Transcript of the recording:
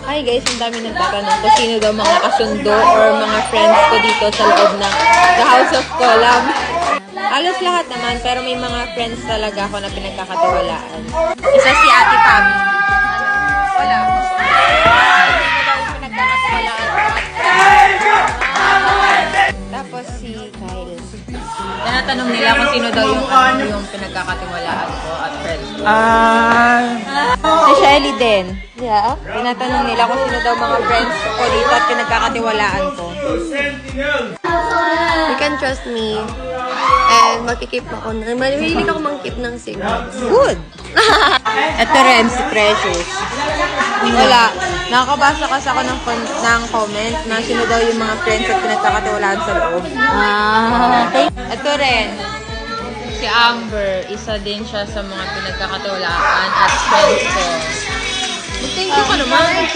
Hi guys, ang dami nagtatanong kung sino daw mga kasundo or mga friends ko dito sa loob ng The House of Collab. Halos lahat naman, pero may mga friends talaga ako na pinagkakatiwalaan. Isa si Ate Tami. Wala. Tapos si Kyle. Tinatanong nila kung sino daw yung pinagkakatiwalaan ko at friends ko. Si Shelly din. Yeah. Tinatanong nila kung sino daw mga friends ko dito at pinagkakatiwalaan ko. You can trust me. And makikip ako. Mahilig ako mang-keep ng secrets. Good! Ito rin, si Precious. Wala. Nakakabasa kasi ako ng comment na sino daw yung mga friends at pinagkakatiwalaan sa loob. Ito rin, si Amber. Isa din siya sa mga pinagkakatiwalaan at friends ko. Thank you ka naman.